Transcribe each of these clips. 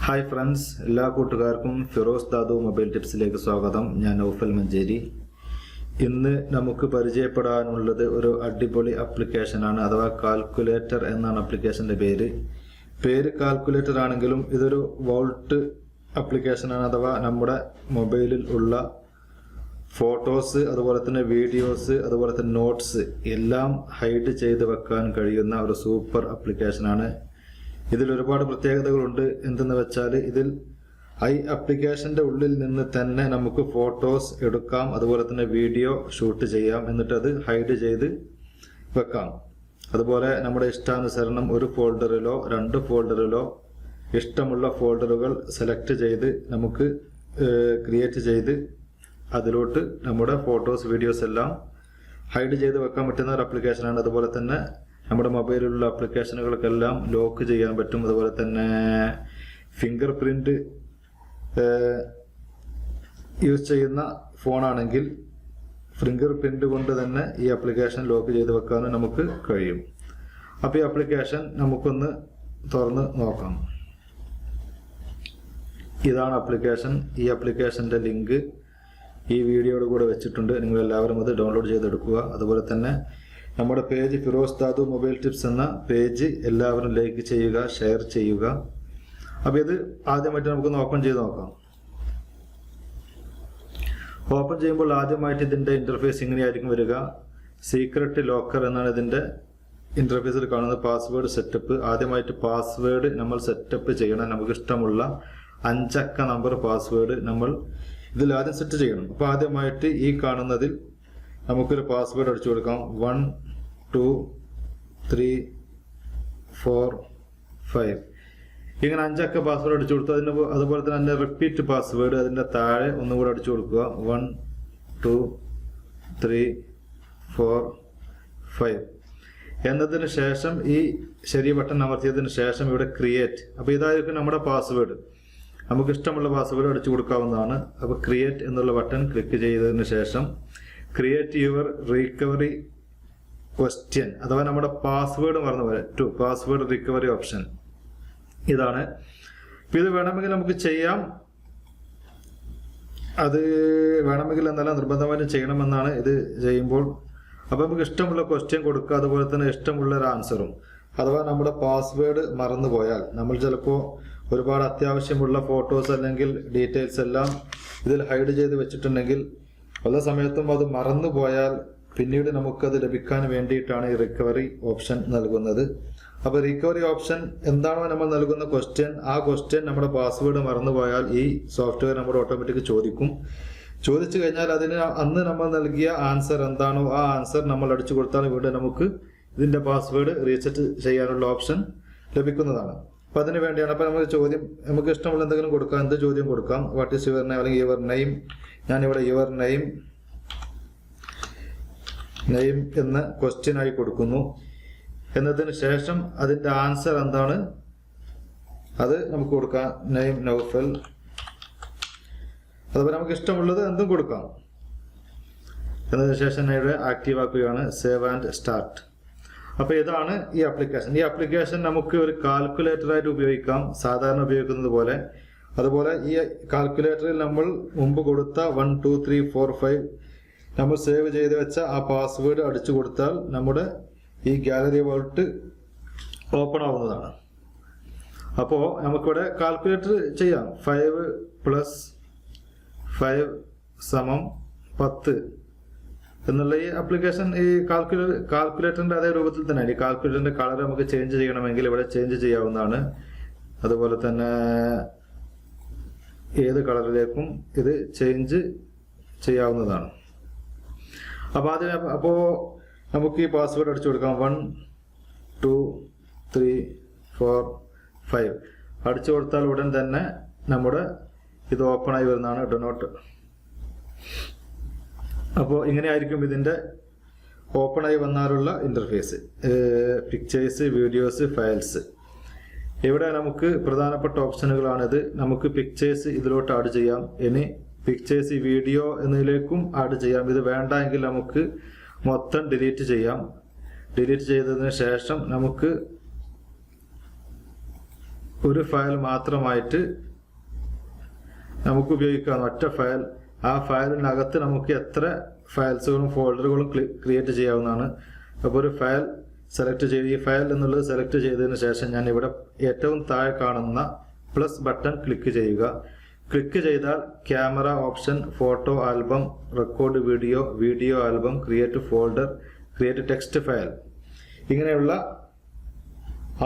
Hi friends, എല്ലാ കൂട്ടുകാർക്കും Firoz Dadu mobile ടിപ്സിലേക്ക് സ്വാഗതം. ഞാൻ നൗഫൽ മഞ്ചേരി. ഇന്ന് നമുക്ക് പരിചയപ്പെടാനുള്ളത് ഒരു അടിപൊളി ആപ്ലിക്കേഷനാണ്, അഥവാ കാൽക്കുലേറ്റർ എന്നാണ് ആപ്ലിക്കേഷൻ്റെ പേര് കാൽക്കുലേറ്റർ ആണെങ്കിലും ഇതൊരു വോൾട്ട് ആപ്ലിക്കേഷനാണ്. അഥവാ നമ്മുടെ മൊബൈലിൽ ഉള്ള ഫോട്ടോസ്, അതുപോലെ തന്നെ വീഡിയോസ്, അതുപോലെ തന്നെ നോട്ട്സ് എല്ലാം ഹൈഡ് ചെയ്ത് വെക്കാൻ കഴിയുന്ന ഒരു സൂപ്പർ ആപ്ലിക്കേഷനാണ്. ഇതിൽ ഒരുപാട് പ്രത്യേകതകളുണ്ട്. എന്തെന്ന് വെച്ചാൽ ഇതിൽ ആപ്ലിക്കേഷൻ്റെ ഉള്ളിൽ നിന്ന് തന്നെ നമുക്ക് ഫോട്ടോസ് എടുക്കാം, അതുപോലെ തന്നെ വീഡിയോ ഷൂട്ട് ചെയ്യാം, എന്നിട്ട് അത് ഹൈഡ് ചെയ്ത് വെക്കാം. അതുപോലെ നമ്മുടെ ഇഷ്ടാനുസരണം ഒരു ഫോൾഡറിലോ 2 ഫോൾഡറിലോ ഇഷ്ടമുള്ള ഫോൾഡറുകൾ സെലക്ട് ചെയ്ത് നമുക്ക് ക്രിയേറ്റ് ചെയ്ത് അതിലോട്ട് നമ്മുടെ ഫോട്ടോസ് വീഡിയോസ് എല്ലാം ഹൈഡ് ചെയ്ത് വെക്കാൻ പറ്റുന്ന ഒരു ആപ്ലിക്കേഷനാണ്. അതുപോലെ തന്നെ നമ്മുടെ മൊബൈലിലുള്ള ആപ്ലിക്കേഷനുകൾക്കെല്ലാം ലോക്ക് ചെയ്യാൻ പറ്റും. അതുപോലെ തന്നെ ഫിംഗർ പ്രിന്റ് യൂസ് ചെയ്യുന്ന ഫോണാണെങ്കിൽ ഫിംഗർ പ്രിന്റ് കൊണ്ട് തന്നെ ഈ ആപ്ലിക്കേഷൻ ലോക്ക് ചെയ്ത് വെക്കാനും നമുക്ക് കഴിയും. അപ്പോൾ ഈ ആപ്ലിക്കേഷൻ നമുക്കൊന്ന് തുറന്ന് നോക്കാം. ഇതാണ് ആപ്ലിക്കേഷൻ. ഈ ആപ്ലിക്കേഷൻ്റെ ലിങ്ക് ഈ വീഡിയോയുടെ കൂടെ വെച്ചിട്ടുണ്ട്. നിങ്ങൾ എല്ലാവരും അത് ഡൗൺലോഡ് ചെയ്തെടുക്കുക. അതുപോലെ തന്നെ നമ്മുടെ page Firoz Dadu mobile tips എന്ന പേജ് എല്ലാവരും ലൈക്ക് ചെയ്യുക, ഷെയർ ചെയ്യുക. അപ്പോൾ ഇത് ആദ്യമായിട്ട് നമുക്കൊന്ന് ഓപ്പൺ ചെയ്ത് നോക്കാം. ഓപ്പൺ ചെയ്യുമ്പോൾ ആദ്യമായിട്ട് ഇതിൻ്റെ ഇൻ്റർഫേസ് ഇങ്ങനെയായിരിക്കും വരിക. സീക്രട്ട് ലോക്കർ എന്നാണ് ഇതിൻ്റെ ഇൻ്റർഫേസിൽ കാണുന്നത്. Password setup. ആദ്യമായിട്ട് പാസ്വേഡ് നമ്മൾ സെറ്റപ്പ് ചെയ്യണം. നമുക്ക് ഇഷ്ടമുള്ള 5 അക്ക നമ്പർ പാസ്വേഡ് നമ്മൾ ഇതിൽ ആദ്യം സെറ്റ് ചെയ്യണം. അപ്പോൾ ആദ്യമായിട്ട് ഈ കാണുന്നതിൽ നമുക്കൊരു പാസ്വേഡ് അടിച്ചു കൊടുക്കാം. 1 2 3 4 5 ഇങ്ങനെ 5 അക്ക പാസ്വേഡ് അടിച്ചു കൊടുത്തു. അതുപോലെ തന്നെ റിപ്പീറ്റ് പാസ്വേഡ് അതിൻ്റെ താഴെ ഒന്നുകൂടെ അടിച്ചു കൊടുക്കുക. 1 2 3 4 5 എന്നതിന് ശേഷം ഈ ശരി ബട്ടൺ അമർത്തിയതിന് ശേഷം ഇവിടെ ക്രിയേറ്റ്. അപ്പോൾ ഇതായിരിക്കും നമ്മുടെ പാസ്വേഡ്. നമുക്ക് ഇഷ്ടമുള്ള പാസ്വേഡ് അടിച്ചു കൊടുക്കാവുന്നതാണ്. അപ്പോൾ ക്രിയേറ്റ് എന്നുള്ള ബട്ടൺ ക്ലിക്ക് ചെയ്തതിന് ശേഷം ക്രിയേറ്റ് യുവർ റിക്കവറി ക്വസ്റ്റ്യൻ, അഥവാ നമ്മുടെ പാസ്വേഡ് മറന്നുപോലെ പാസ്വേഡ് റിക്കവറി ഓപ്ഷൻ ഇതാണ്. അപ്പോൾ ഇത് വേണമെങ്കിൽ നമുക്ക് ചെയ്യാം, അത് വേണമെങ്കിൽ എന്നല്ല നിർബന്ധമായിട്ടും ചെയ്യണമെന്നാണ് ഇത് ചെയ്യുമ്പോൾ. അപ്പോൾ നമുക്ക് ഇഷ്ടമുള്ള ക്വസ്റ്റ്യൻ കൊടുക്കുക, അതുപോലെ തന്നെ ഇഷ്ടമുള്ള ഒരു ആൻസറും. അഥവാ നമ്മുടെ പാസ്വേഡ് മറന്നു പോയാൽ, നമ്മൾ ചിലപ്പോൾ ഒരുപാട് അത്യാവശ്യമുള്ള ഫോട്ടോസ് അല്ലെങ്കിൽ ഡീറ്റെയിൽസ് എല്ലാം ഇതിൽ ഹൈഡ് ചെയ്ത് വെച്ചിട്ടുണ്ടെങ്കിൽ പല സമയത്തും അത് മറന്നു പോയാൽ പിന്നീട് നമുക്കത് ലഭിക്കാൻ വേണ്ടിയിട്ടാണ് ഈ റിക്കവറി ഓപ്ഷൻ നൽകുന്നത്. അപ്പോൾ റിക്കവറി ഓപ്ഷൻ എന്താണോ നമ്മൾ നൽകുന്ന ക്വസ്റ്റ്യൻ, ആ ക്വസ്റ്റ്യൻ നമ്മുടെ പാസ്വേഡ് മറന്നു പോയാൽ ഈ സോഫ്റ്റ്വെയർ നമ്മുടെ ഓട്ടോമാറ്റിക് ചോദിക്കും. ചോദിച്ചു കഴിഞ്ഞാൽ അതിന് അന്ന് നമ്മൾ നൽകിയ ആൻസർ എന്താണോ ആ ആൻസർ നമ്മൾ അടിച്ചു കൊടുത്താൽ വീണ്ടും നമുക്ക് ഇതിൻ്റെ പാസ്വേഡ് റീസെറ്റ് ചെയ്യാനുള്ള ഓപ്ഷൻ ലഭിക്കുന്നതാണ്. അപ്പോൾ അതിന് വേണ്ടിയാണ്. അപ്പോൾ നമുക്ക് ഇഷ്ടമുള്ള എന്തെങ്കിലും കൊടുക്കാം. എന്ത് ചോദ്യം കൊടുക്കാം? വാട്ട് ഈസ് യുവർ നെയിം, അല്ലെങ്കിൽ യുവർ നെയിം. ഞാനിവിടെ യുവർ നെയിം എന്ന ക്വസ്റ്റ്യനായി കൊടുക്കുന്നു. എന്നതിന് ശേഷം അതിൻ്റെ ആൻസർ എന്താണ് അത് നമുക്ക് കൊടുക്കാം. നെയിം നൗഫൽ. അതുപോലെ നമുക്ക് ഇഷ്ടമുള്ളത് എന്തും കൊടുക്കാം. എന്നതിന് ശേഷം ഞാൻ ഇവിടെ ആക്റ്റീവ് ആക്കുകയാണ്. Save and start. അപ്പോൾ ഇതാണ് ഈ ആപ്ലിക്കേഷൻ. ഈ ആപ്ലിക്കേഷൻ നമുക്ക് ഒരു കാൽക്കുലേറ്ററായിട്ട് ഉപയോഗിക്കാം, സാധാരണ ഉപയോഗിക്കുന്നത് പോലെ. അതുപോലെ ഈ കാൽക്കുലേറ്ററിൽ നമ്മൾ മുമ്പ് കൊടുത്ത 1 2 3 4 5 നമ്മൾ സേവ് ചെയ്ത് വെച്ച ആ പാസ്വേഡ് അടിച്ചു കൊടുത്താൽ നമ്മുടെ ഈ ഗാലറി വോൾട്ട് ഓപ്പൺ ആവുന്നതാണ്. അപ്പോൾ നമുക്കിവിടെ കാൽക്കുലേറ്റർ ചെയ്യാം. 5 + 5 = 10 എന്നുള്ള ഈ ആപ്ലിക്കേഷൻ ഈ കാൽക്കുലേറ്ററിൻ്റെ അതേ രൂപത്തിൽ തന്നെയാണ്. ഈ കാൽക്കുലേറ്ററിൻ്റെ കളർ നമുക്ക് ചേഞ്ച് ചെയ്യണമെങ്കിൽ ഇവിടെ ചേഞ്ച് ചെയ്യാവുന്നതാണ്. അതുപോലെ തന്നെ ഏത് കളറിലേക്കും ഇത് ചേഞ്ച് ചെയ്യാവുന്നതാണ്. അപ്പോൾ നമുക്ക് ഈ പാസ്വേഡ് അടിച്ചു കൊടുക്കാം. 1 2 3 4 5 അടിച്ചു കൊടുത്താൽ ഉടൻ തന്നെ നമ്മുടെ ഇത് ഓപ്പണായി വരുന്നതാണ്. Do not. അപ്പോൾ ഇങ്ങനെയായിരിക്കും ഇതിൻ്റെ ഓപ്പണായി വന്നാലുള്ള ഇൻ്റർഫേസ്. Pictures, videos, files. ഇവിടെ നമുക്ക് പ്രധാനപ്പെട്ട ഓപ്ഷനുകളാണിത്. നമുക്ക് പിക്ചേഴ്സ് ഇതിലോട്ട് ആഡ് ചെയ്യാം. ഇനി പിക്ചേഴ്സ് വീഡിയോ എന്നതിലേക്കും ആഡ് ചെയ്യാം. ഇത് വേണ്ട എങ്കിൽ നമുക്ക് മൊത്തം ഡിലീറ്റ് ചെയ്യാം. ഡിലീറ്റ് ചെയ്തതിന് ശേഷം നമുക്ക് ഒരു ഫയൽ മാത്രമായിട്ട് നമുക്ക് ഉപയോഗിക്കാം, ഒറ്റ ഫയൽ. ആ ഫയലിനകത്ത് നമുക്ക് എത്ര ഫയൽസുകളും ഫോൾഡറുകളും ക്രിയേറ്റ് ചെയ്യാവുന്നതാണ്. അപ്പോൾ ഒരു ഫയൽ സെലക്ട് ചെയ്ത്, ഈ ഫയൽ എന്നുള്ളത് സെലക്ട് ചെയ്തതിന് ശേഷം ഞാൻ ഇവിടെ ഏറ്റവും താഴെ കാണുന്ന പ്ലസ് ബട്ടൺ ക്ലിക്ക് ചെയ്യുക. ക്ലിക്ക് ചെയ്താൽ camera option, photo album, record video, video album, create folder, create text file, ഇങ്ങനെയുള്ള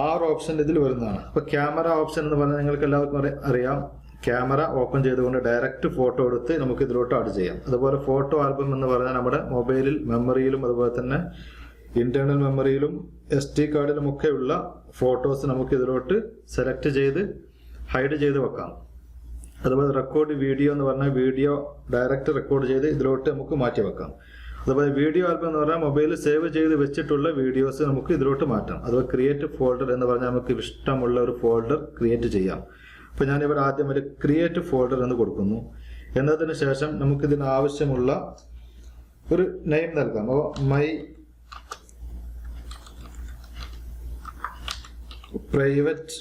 6 ഓപ്ഷൻ ഇതിൽ വരുന്നതാണ്. അപ്പോൾ ക്യാമറ ഓപ്ഷൻ എന്ന് പറഞ്ഞാൽ നിങ്ങൾക്ക് എല്ലാവർക്കും അറിയാം, ക്യാമറ ഓപ്പൺ ചെയ്തുകൊണ്ട് ഡയറക്റ്റ് ഫോട്ടോ എടുത്ത് നമുക്ക് ഇതിലോട്ട് ആഡ് ചെയ്യാം. അതുപോലെ ഫോട്ടോ ആൽബം എന്ന് പറഞ്ഞാൽ നമ്മുടെ മൊബൈലിൽ മെമ്മറിയിലും അതുപോലെ തന്നെ ഇന്റേണൽ മെമ്മറിയിലും SD കാർഡിലും ഒക്കെ ഉള്ള ഫോട്ടോസ് നമുക്ക് ഇതിലോട്ട് സെലക്ട് ചെയ്ത് ഹൈഡ് ചെയ്ത് വെക്കാം. അതുപോലെ റെക്കോർഡ് വീഡിയോ എന്ന് പറഞ്ഞാൽ വീഡിയോ ഡയറക്റ്റ് റെക്കോർഡ് ചെയ്ത് ഇതിലോട്ട് നമുക്ക് മാറ്റി വെക്കാം. അതുപോലെ വീഡിയോ ആൽബം എന്ന് പറഞ്ഞാൽ മൊബൈലിൽ സേവ് ചെയ്ത് വെച്ചിട്ടുള്ള വീഡിയോസ് നമുക്ക് ഇതിലോട്ട് മാറ്റാം. അതുപോലെ ക്രിയേറ്റ് ഫോൾഡർ എന്ന് പറഞ്ഞാൽ നമുക്ക് ഇഷ്ടമുള്ള ഒരു ഫോൾഡർ ക്രിയേറ്റ് ചെയ്യാം. അപ്പോൾ ഞാനിവിടെ ആദ്യം ഒരു ക്രിയേറ്റ് ഫോൾഡർ എന്ന് കൊടുക്കുന്നു. എന്നതിന് ശേഷം നമുക്കിതിന് ആവശ്യമുള്ള ഒരു നെയിം നൽകാം. അപ്പോൾ മൈ പ്രൈവറ്റ്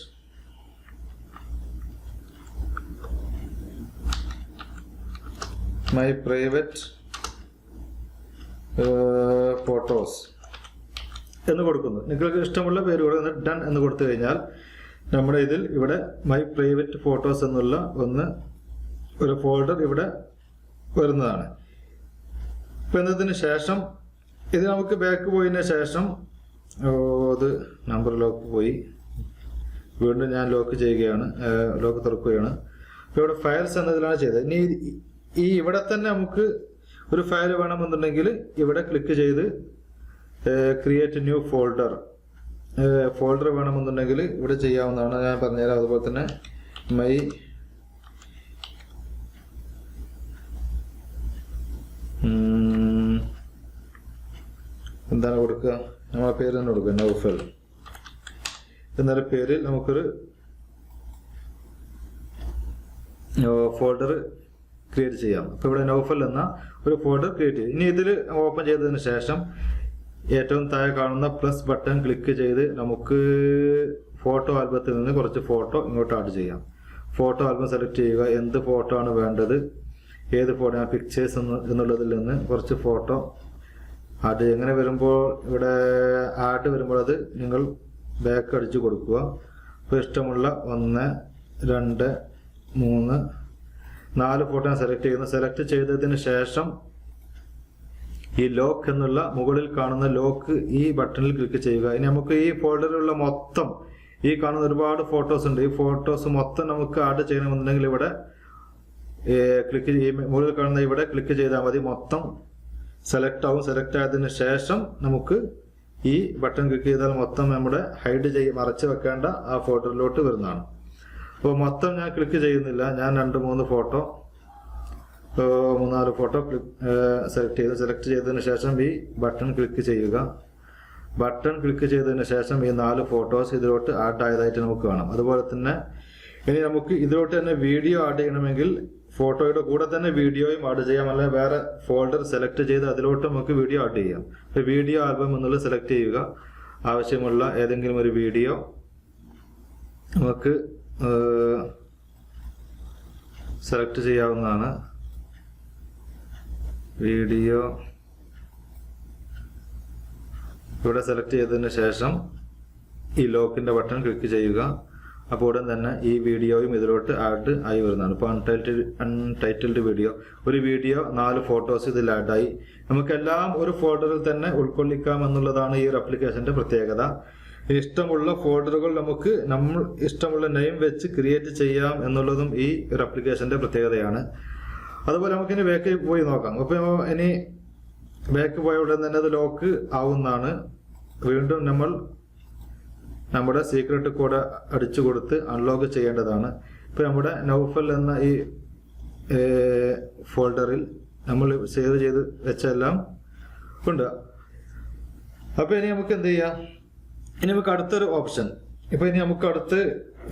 ഫോട്ടോസ് എന്ന് കൊടുക്കുന്നു. നിങ്ങൾക്ക് ഇഷ്ടമുള്ള പേര് കൊടുക്കുന്ന ഡൺ എന്ന് കൊടുത്തു കഴിഞ്ഞാൽ നമ്മുടെ ഇതിൽ ഇവിടെ മൈ പ്രൈവറ്റ് ഫോട്ടോസ് എന്നുള്ള ഒരു ഫോൾഡർ ഇവിടെ വരുന്നതാണ്. ഇപ്പം എന്നതിന് ശേഷം ഇത് നമുക്ക് ബാക്ക് പോയതിന് ശേഷം അത് നമ്പർ ലോക്ക് പോയി, വീണ്ടും ഞാൻ ലോക്ക് ചെയ്യുകയാണ്, ലോക്ക് തുറക്കുകയാണ്. അപ്പോൾ ഇവിടെ ഫയൽസ് എന്നതിലാണ് ചെയ്തത്. ഇനി ഈ ഇവിടെ തന്നെ നമുക്ക് ഒരു ഫയൽ വേണമെന്നുണ്ടെങ്കിൽ ഇവിടെ ക്ലിക്ക് ചെയ്ത് ക്രിയേറ്റ് ന്യൂ ഫോൾഡർ വേണമെന്നുണ്ടെങ്കിൽ ഇവിടെ ചെയ്യാവുന്നതാണ്. ഞാൻ പറഞ്ഞുതരാം. അതുപോലെ തന്നെ മൈ എന്താണ് കൊടുക്കുക, നമ്മളെ പേര് തന്നെ കൊടുക്കുക, നൗഫൽ എന്നൊരു പേരിൽ നമുക്കൊരു ഫോൾഡർ ക്രിയേറ്റ് ചെയ്യാം. അപ്പോൾ ഇവിടെ നൗഫൽ എന്ന ഒരു ഫോൾഡർ ക്രിയേറ്റ് ചെയ്യും. ഇനി ഇതിൽ ഓപ്പൺ ചെയ്തതിന് ശേഷം ഏറ്റവും താഴെ കാണുന്ന പ്ലസ് ബട്ടൺ ക്ലിക്ക് ചെയ്ത് നമുക്ക് ഫോട്ടോ ആൽബത്തിൽ നിന്ന് കുറച്ച് ഫോട്ടോ ഇങ്ങോട്ട് ആഡ് ചെയ്യാം. ഫോട്ടോ ആൽബം സെലക്ട് ചെയ്യുക, എന്ത് ഫോട്ടോ ആണ് വേണ്ടത്, ഏത് ഫോട്ടോ, ഞാൻ പിക്ചേഴ്സ് എന്നുള്ളതിൽ നിന്ന് കുറച്ച് ഫോട്ടോ ആഡ് ചെയ്യുക. അങ്ങനെ വരുമ്പോൾ ഇവിടെ ആഡ് വരുമ്പോൾ അത് നിങ്ങൾ ബാക്ക് അടിച്ച് കൊടുക്കുക. അപ്പോൾ ഇഷ്ടമുള്ള 1, 2, 3, 4 ഫോട്ടോ ഞാൻ സെലക്ട് ചെയ്യുന്നു. സെലക്ട് ചെയ്തതിന് ശേഷം ഈ ലോക്ക് എന്നുള്ള മുകളിൽ കാണുന്ന ലോക്ക് ഈ ബട്ടണിൽ ക്ലിക്ക് ചെയ്യുക. ഇനി നമുക്ക് ഈ ഫോൾഡറിലുള്ള മൊത്തം ഈ കാണുന്ന ഒരുപാട് ഫോട്ടോസ് ഉണ്ട്. ഈ ഫോട്ടോസ് മൊത്തം നമുക്ക് ആഡ് ചെയ്യണമെന്നുണ്ടെങ്കിൽ ഇവിടെ ക്ലിക്ക് മുകളിൽ കാണുന്ന ഇവിടെ ക്ലിക്ക് ചെയ്താൽ മതി. മൊത്തം സെലക്ട് ആവും. സെലക്ട് ആയതിനു ശേഷം നമുക്ക് ഈ ബട്ടൺ ക്ലിക്ക് ചെയ്താൽ മൊത്തം നമ്മുടെ മറച്ചു വെക്കേണ്ട ആ ഫോൾഡറിലോട്ട് വരുന്നതാണ്. അപ്പോൾ മൊത്തം ഞാൻ ക്ലിക്ക് ചെയ്യുന്നില്ല. ഞാൻ 2-3 ഫോട്ടോ 3-4 ഫോട്ടോ സെലക്ട് ചെയ്തതിന് ശേഷം ഈ ബട്ടൺ ക്ലിക്ക് ചെയ്യുക. ബട്ടൺ ക്ലിക്ക് ചെയ്തതിന് ശേഷം ഈ 4 ഫോട്ടോസ് ഇതിലോട്ട് ആഡ് ആയതായിട്ട് നമുക്ക് കാണാം. അതുപോലെ തന്നെ ഇനി നമുക്ക് ഇതിലോട്ട് തന്നെ വീഡിയോ ആഡ് ചെയ്യണമെങ്കിൽ ഫോട്ടോയുടെ കൂടെ തന്നെ വീഡിയോയും ആഡ് ചെയ്യാം. അല്ലെങ്കിൽ വേറെ ഫോൾഡർ സെലക്ട് ചെയ്ത് അതിലോട്ട് നമുക്ക് വീഡിയോ ആഡ് ചെയ്യാം. അപ്പോൾ വീഡിയോ ആൽബം എന്നുള്ളത് സെലക്ട് ചെയ്യുക. ആവശ്യമുള്ള ഏതെങ്കിലും ഒരു വീഡിയോ നമുക്ക് സെലക്ട് ചെയ്യാവുന്നതാണ്. വീഡിയോ ഇവിടെ സെലക്ട് ചെയ്തതിന് ശേഷം ഈ ലോക്കിന്റെ ബട്ടൺ ക്ലിക്ക് ചെയ്യുക. അപ്പോൾ ഉടൻ തന്നെ ഈ വീഡിയോയും ഇതിലോട്ട് ആഡ് ആയി വരുന്നതാണ്. ഇപ്പോൾ അൺടൈറ്റിൽഡ് വീഡിയോ, ഒരു വീഡിയോ 4 ഫോട്ടോസ് ഇതിൽ ആഡായി. നമുക്കെല്ലാം ഒരു ഫോൾഡറിൽ തന്നെ ഉൾക്കൊള്ളിക്കാം എന്നുള്ളതാണ് ഈ ഒരു ആപ്ലിക്കേഷന്റെ പ്രത്യേകത. ഇഷ്ടമുള്ള ഫോൾഡറുകൾ നമുക്ക് നമ്മൾ ഇഷ്ടമുള്ള നെയിം വെച്ച് ക്രിയേറ്റ് ചെയ്യാം എന്നുള്ളതും ഈ ഒരു ആപ്ലിക്കേഷന്റെ പ്രത്യേകതയാണ്. അതുപോലെ നമുക്കിനി ബാക്ക് പോയി നോക്കാം. അപ്പോൾ ഇനി ബാക്ക് പോയ ഉടൻ തന്നെ അത് ലോക്ക് ആവുന്നതാണ്. വീണ്ടും നമ്മൾ നമ്മുടെ സീക്രട്ട് കോഡ് അടിച്ചു കൊടുത്ത് അൺലോക്ക് ചെയ്യേണ്ടതാണ്. ഇപ്പോൾ നമ്മുടെ നൗഫൽ എന്ന ഈ ഫോൾഡറിൽ നമ്മൾ സേവ് ചെയ്ത് വെച്ചെല്ലാം ഉണ്ട്. അപ്പോൾ ഇനി നമുക്ക് എന്ത് ചെയ്യാം, ഇനി നമുക്ക് അടുത്തൊരു ഓപ്ഷൻ, ഇപ്പൊ ഇനി നമുക്ക് അടുത്ത്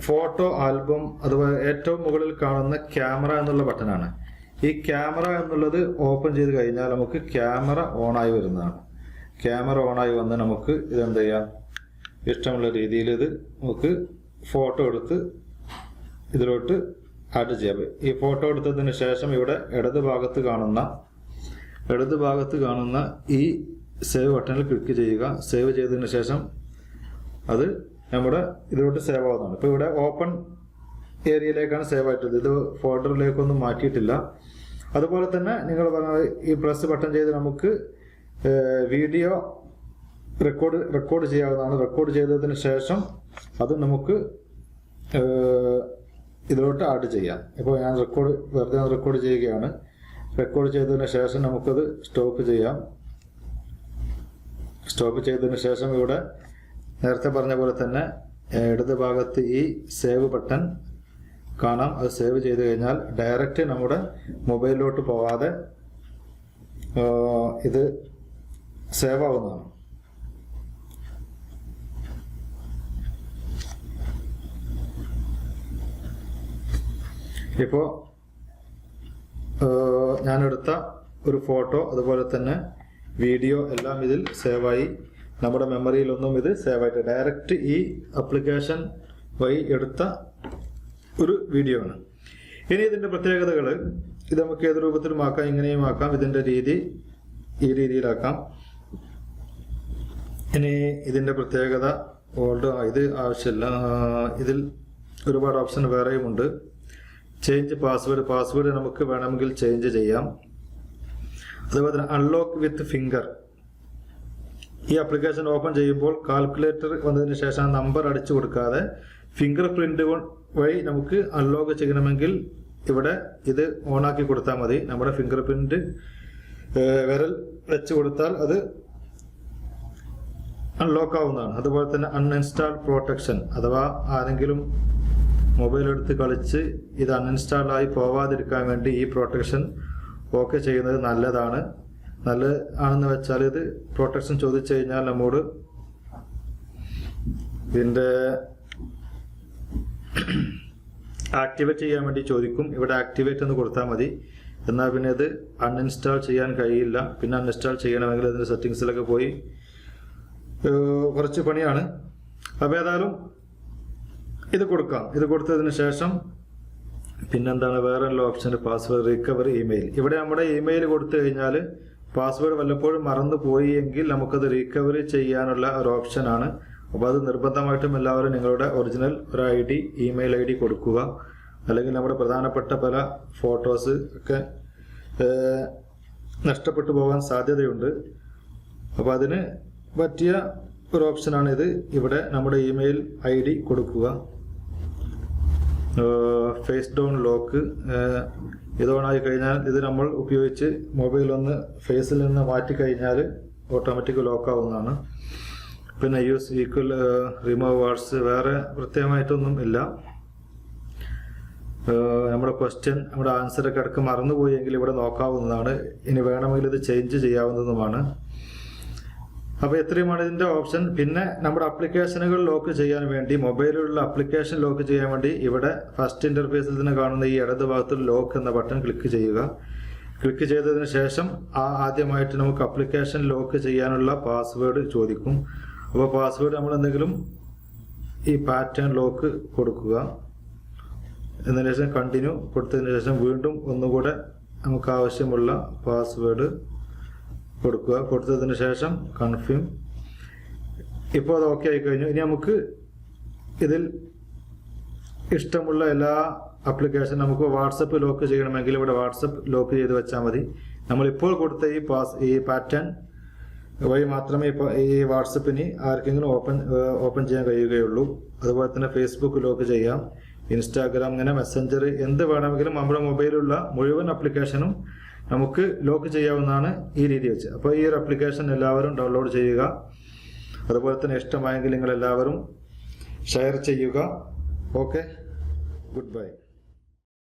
ഫോട്ടോ ആൽബം അഥവാ ഏറ്റവും മുകളിൽ കാണുന്ന ക്യാമറ എന്നുള്ള ബട്ടനാണ്. ഈ ക്യാമറ എന്നുള്ളത് ഓപ്പൺ ചെയ്ത് കഴിഞ്ഞാൽ നമുക്ക് ക്യാമറ ഓണായി വരുന്നതാണ്. ക്യാമറ ഓണായി വന്ന് നമുക്ക് ഇതെന്ത് ചെയ്യാം, ഇഷ്ടമുള്ള രീതിയിൽ ഇത് നമുക്ക് ഫോട്ടോ എടുത്ത് ഇതിലോട്ട് ആഡ് ചെയ്യാം. ഈ ഫോട്ടോ എടുത്തതിന് ശേഷം ഇവിടെ ഇടത് ഭാഗത്ത് കാണുന്ന ഈ സേവ് ബട്ടണിൽ ക്ലിക്ക് ചെയ്യുക. സേവ് ചെയ്തതിന് ശേഷം അത് നമ്മുടെ ഇതിലോട്ട് സേവ് ആവുന്നതാണ്. ഇപ്പോൾ ഇവിടെ ഓപ്പൺ ഏരിയയിലേക്കാണ് സേവ് ആയിട്ടുള്ളത്. ഇത് ഫോൾഡറിലേക്കൊന്നും മാറ്റിയിട്ടില്ല. അതുപോലെ തന്നെ നിങ്ങൾ പറഞ്ഞ ഈ പ്ലസ് ബട്ടൺ ചെയ്ത് നമുക്ക് വീഡിയോ റെക്കോർഡ് ചെയ്യാവുന്നതാണ്. റെക്കോർഡ് ചെയ്തതിന് ശേഷം അത് നമുക്ക് ഇതിലോട്ട് ആഡ് ചെയ്യാം. ഇപ്പോൾ ഞാൻ വെറുതെ റെക്കോർഡ് ചെയ്യുകയാണ്. റെക്കോർഡ് ചെയ്തതിന് ശേഷം നമുക്കത് സ്റ്റോപ്പ് ചെയ്യാം. സ്റ്റോപ്പ് ചെയ്തതിന് ശേഷം ഇവിടെ നേരത്തെ പറഞ്ഞ പോലെ തന്നെ ഇടത് ഭാഗത്ത് ഈ സേവ് ബട്ടൺ കാണാം. അത് സേവ് ചെയ്ത് കഴിഞ്ഞാൽ ഡയറക്റ്റ് നമ്മുടെ മൊബൈലിലോട്ട് പോവാതെ ഇത് സേവ് ആവുന്നതാണ്. ഇപ്പോൾ ഞാനെടുത്ത ഒരു ഫോട്ടോ അതുപോലെ തന്നെ വീഡിയോ എല്ലാം ഇതിൽ സേവായി. നമ്മുടെ മെമ്മറിയിലൊന്നും ഇത് സേവായിട്ട് ഡയറക്റ്റ് ഈ ആപ്ലിക്കേഷൻ വഴി എടുത്ത ഒരു വീഡിയോ ആണ്. ഇനി ഇതിൻ്റെ പ്രത്യേകതകൾ, ഇത് നമുക്ക് ഏത് രൂപത്തിലും ആക്കാം, ഇങ്ങനെയും ആക്കാം. ഇതിൻ്റെ രീതി ഈ രീതിയിലാക്കാം. ഇനി ഇതിൻ്റെ പ്രത്യേകത ഇത് ആവശ്യമില്ല. ഇതിൽ ഒരുപാട് ഓപ്ഷൻ വേറെയും ഉണ്ട്. ചേഞ്ച് പാസ്വേഡ് നമുക്ക് വേണമെങ്കിൽ ചേഞ്ച് ചെയ്യാം. അതുപോലെ തന്നെ അൺലോക്ക് വിത്ത് ഫിംഗർ. ഈ ആപ്ലിക്കേഷൻ ഓപ്പൺ ചെയ്യുമ്പോൾ കാൽക്കുലേറ്റർ വന്നതിന് ശേഷം നമ്പർ അടിച്ചു കൊടുക്കാതെ ഫിംഗർ പ്രിന്റ് വഴി നമുക്ക് അൺലോക്ക് ചെയ്യണമെങ്കിൽ ഇവിടെ ഇത് ഓണാക്കി കൊടുത്താൽ മതി. നമ്മുടെ ഫിംഗർ പ്രിന്റ് വിരൽ വെച്ച് കൊടുത്താൽ അത് അൺലോക്ക് ആവുന്നതാണ്. അതുപോലെ തന്നെ അൺഇൻസ്റ്റാൾ പ്രൊട്ടക്ഷൻ, അഥവാ ആരെങ്കിലും മൊബൈൽ എടുത്ത് കളിച്ച് ഇത് അൺഇൻസ്റ്റാൾ ആയി പോവാതിരിക്കാൻ വേണ്ടി ഈ പ്രൊട്ടക്ഷൻ ഓക്കെ ചെയ്യുന്നത് നല്ലതാണെന്ന് വെച്ചാൽ ഇത് പ്രൊട്ടക്ഷൻ ചോദിച്ചു കഴിഞ്ഞാൽ നമ്മോട് ഇതിൻ്റെ ആക്ടിവേറ്റ് ചെയ്യാൻ വേണ്ടി ചോദിക്കും. ഇവിടെ ആക്ടിവേറ്റ് എന്ന് കൊടുത്താൽ മതി. എന്നാൽ പിന്നെ ഇത് അൺഇൻസ്റ്റാൾ ചെയ്യാൻ കഴിയില്ല. പിന്നെ അൺഇൻസ്റ്റാൾ ചെയ്യണമെങ്കിൽ അതിൻ്റെ സെറ്റിങ്സിലൊക്കെ പോയി കുറച്ച് പണിയാണ്. അപ്പോൾ ഏതായാലും ഇത് കൊടുക്കാം. ഇത് കൊടുത്തതിന് ശേഷം പിന്നെന്താണ് വേറെ ഉള്ള ഓപ്ഷൻ, പാസ്വേഡ് റിക്കവർ ഇമെയിൽ. ഇവിടെ നമ്മുടെ ഇമെയിൽ കൊടുത്തു കഴിഞ്ഞാൽ പാസ്വേഡ് വല്ലപ്പോഴും മറന്നു പോയി എങ്കിൽ നമുക്കത് റിക്കവറി ചെയ്യാനുള്ള ഒരു ഓപ്ഷനാണ്. അപ്പോൾ അത് നിർബന്ധമായിട്ടും എല്ലാവരും നിങ്ങളുടെ ഒറിജിനൽ ഒരു ഇമെയിൽ ഐ ഡി കൊടുക്കുക. അല്ലെങ്കിൽ നമ്മുടെ പ്രധാനപ്പെട്ട പല ഫോട്ടോസ് ഒക്കെ നഷ്ടപ്പെട്ടു പോകാൻ സാധ്യതയുണ്ട്. അപ്പോൾ അതിന് പറ്റിയ ഒരു ഓപ്ഷനാണ് ഇത്. ഇവിടെ നമ്മുടെ ഇമെയിൽ ഐ ഡി കൊടുക്കുക. ഫേസ് ഡൗൺ ലോക്ക് ഇത് ഓണായി കഴിഞ്ഞാൽ ഇത് നമ്മൾ ഉപയോഗിച്ച് മൊബൈൽ ഒന്ന് ഫേസിൽ നിന്ന് മാറ്റിക്കഴിഞ്ഞാൽ ഓട്ടോമാറ്റിക് ലോക്ക് ആവുന്നതാണ്. പിന്നെ യൂസ് ഈക്വൽ റിമൂവ് വാർഡ്സ് വേറെ പ്രത്യേകമായിട്ടൊന്നും ഇല്ല. നമ്മുടെ ക്വസ്റ്റ്യൻ നമ്മുടെ ആൻസറൊക്കെ ഇടയ്ക്ക് മറന്നുപോയെങ്കിൽ ഇവിടെ നോക്കാവുന്നതാണ്. ഇനി വേണമെങ്കിൽ ഇത് ചേഞ്ച് ചെയ്യാവുന്നതുമാണ്. അപ്പോൾ ഇത്രയുമാണ് ഇതിൻ്റെ ഓപ്ഷൻ. പിന്നെ നമ്മുടെ ആപ്ലിക്കേഷനുകൾ ലോക്ക് ചെയ്യാൻ വേണ്ടി, മൊബൈലിലുള്ള ആപ്ലിക്കേഷൻ ലോക്ക് ചെയ്യാൻ വേണ്ടി ഇവിടെ ഫസ്റ്റ് ഇന്റർഫേസിൽ തന്നെ കാണുന്ന ഈ ഇടത് ഭാഗത്ത് ലോക്ക് എന്ന ബട്ടൺ ക്ലിക്ക് ചെയ്യുക. ക്ലിക്ക് ചെയ്തതിന് ശേഷം ആദ്യമായിട്ട് നമുക്ക് ആപ്ലിക്കേഷൻ ലോക്ക് ചെയ്യാനുള്ള പാസ്വേഡ് ചോദിക്കും. അപ്പോൾ പാസ്വേഡ് നമ്മൾ എന്തെങ്കിലും ഈ പാറ്റേൺ ലോക്ക് കൊടുക്കുക. എന്നതിന് ശേഷം കണ്ടിന്യൂ കൊടുത്തതിന് ശേഷം വീണ്ടും ഒന്നുകൂടെ നമുക്ക് ആവശ്യമുള്ള പാസ്വേഡ് കൊടുക്കുക. കൊടുത്തതിന് ശേഷം കൺഫേം. ഇപ്പോൾ അത് ഓക്കെ ആയി കഴിഞ്ഞു. ഇനി നമുക്ക് ഇതിൽ ഇഷ്ടമുള്ള എല്ലാ ആപ്ലിക്കേഷൻ നമുക്ക് വാട്സപ്പ് ലോക്ക് ചെയ്യണമെങ്കിൽ ഇവിടെ വാട്സപ്പ് ലോക്ക് ചെയ്ത് വെച്ചാൽ മതി. നമ്മളിപ്പോൾ കൊടുത്ത ഈ പാറ്റേൺ വഴി മാത്രമേ ഈ വാട്സപ്പിന് ആർക്കെങ്കിലും ഓപ്പൺ ചെയ്യാൻ കഴിയുകയുള്ളൂ. അതുപോലെ തന്നെ ഫേസ്ബുക്ക് ലോക്ക് ചെയ്യാം, ഇൻസ്റ്റാഗ്രാം, ഇങ്ങനെ മെസ്സഞ്ചർ, എന്ത് വേണമെങ്കിലും നമ്മുടെ മൊബൈലിലുള്ള മുഴുവൻ ആപ്ലിക്കേഷനും നമുക്ക് ലോക്ക് ചെയ്യാവുന്നതാണ് ഈ രീതി വെച്ച്. അപ്പോൾ ഈ ഒരു ആപ്ലിക്കേഷൻ എല്ലാവരും ഡൗൺലോഡ് ചെയ്യുക. അതുപോലെ തന്നെ ഇഷ്ടമായെങ്കിൽ നിങ്ങൾ എല്ലാവരും ഷെയർ ചെയ്യുക. Okay, good bye.